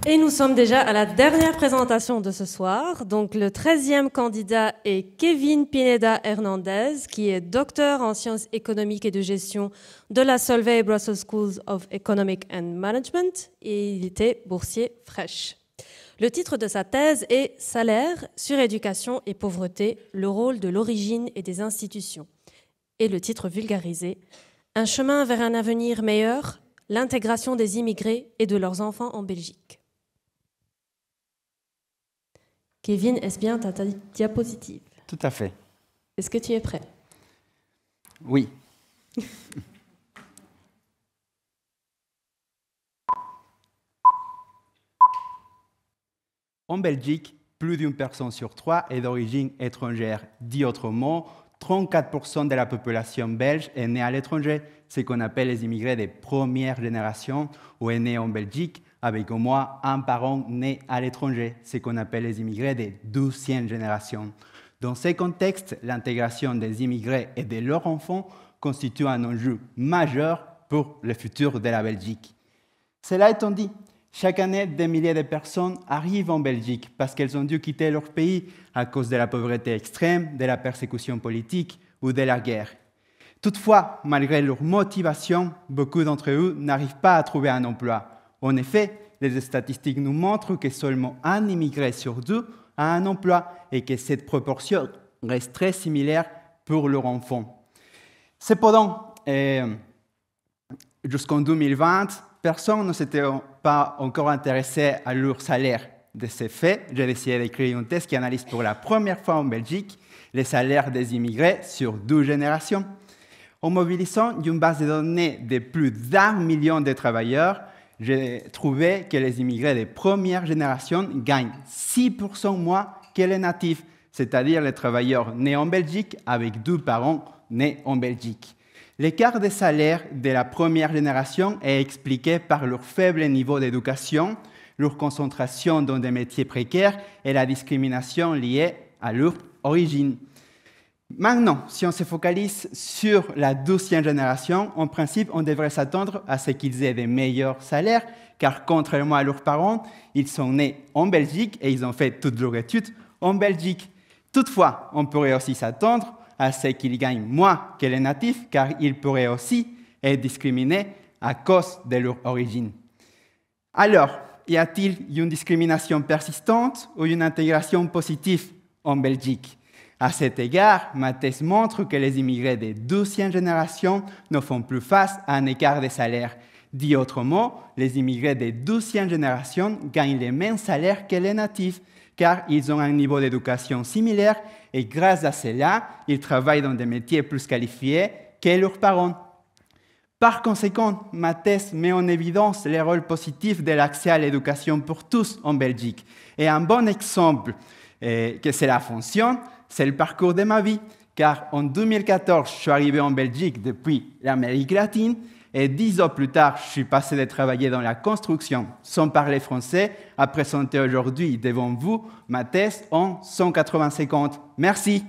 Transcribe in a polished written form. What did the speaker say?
Et nous sommes déjà à la dernière présentation de ce soir. Donc, le 13e candidat est Kevin Pineda Hernandez, qui est docteur en sciences économiques et de gestion de la Solvay Brussels School of Economic and Management, et il était boursier Fresh. Le titre de sa thèse est « Salaire, suréducation et pauvreté, le rôle de l'origine et des institutions ». Et le titre vulgarisé « Un chemin vers un avenir meilleur, l'intégration des immigrés et de leurs enfants en Belgique ». Kevin, est-ce bien ta diapositive? Tout à fait. Est-ce que tu es prêt? Oui. En Belgique, plus d'une personne sur trois est d'origine étrangère. Dit autrement, 34% de la population belge est née à l'étranger, ce qu'on appelle les immigrés de première génération ou est né en Belgique avec au moins un parent né à l'étranger, ce qu'on appelle les immigrés de 12e génération. Dans ces contextes, l'intégration des immigrés et de leurs enfants constitue un enjeu majeur pour le futur de la Belgique. Cela étant dit, chaque année, des milliers de personnes arrivent en Belgique parce qu'elles ont dû quitter leur pays à cause de la pauvreté extrême, de la persécution politique ou de la guerre. Toutefois, malgré leur motivation, beaucoup d'entre eux n'arrivent pas à trouver un emploi. En effet, les statistiques nous montrent que seulement un immigré sur deux a un emploi et que cette proportion reste très similaire pour leurs enfants. Cependant, jusqu'en 2020, personne ne s'était pas encore intéressé à leur salaire. De ce fait, j'ai décidé d'écrire une thèse qui analyse pour la première fois en Belgique les salaires des immigrés sur 12 générations. En mobilisant une base de données de plus d'1 million de travailleurs, j'ai trouvé que les immigrés de première génération gagnent 6% moins que les natifs, c'est-à-dire les travailleurs nés en Belgique avec 2 parents nés en Belgique. L'écart des salaires de la première génération est expliqué par leur faible niveau d'éducation, leur concentration dans des métiers précaires et la discrimination liée à leur origine. Maintenant, si on se focalise sur la 12e génération, en principe, on devrait s'attendre à ce qu'ils aient des meilleurs salaires, car contrairement à leurs parents, ils sont nés en Belgique et ils ont fait toutes leurs études en Belgique. Toutefois, on pourrait aussi s'attendre à ce qu'ils gagnent moins que les natifs, car ils pourraient aussi être discriminés à cause de leur origine. Alors, y a-t-il une discrimination persistante ou une intégration positive en Belgique? À cet égard, ma thèse montre que les immigrés de 12e génération ne font plus face à un écart de salaire. Dit autrement, les immigrés de 12e génération gagnent les mêmes salaires que les natifs, car ils ont un niveau d'éducation similaire et grâce à cela, ils travaillent dans des métiers plus qualifiés que leurs parents. Par conséquent, ma thèse met en évidence les rôles positifs de l'accès à l'éducation pour tous en Belgique. Et un bon exemple que cela fonctionne, c'est le parcours de ma vie, car en 2014, je suis arrivé en Belgique depuis l'Amérique latine, et 10 ans plus tard, je suis passé de travailler dans la construction sans parler français à présenter aujourd'hui devant vous ma thèse en 180 secondes. Merci.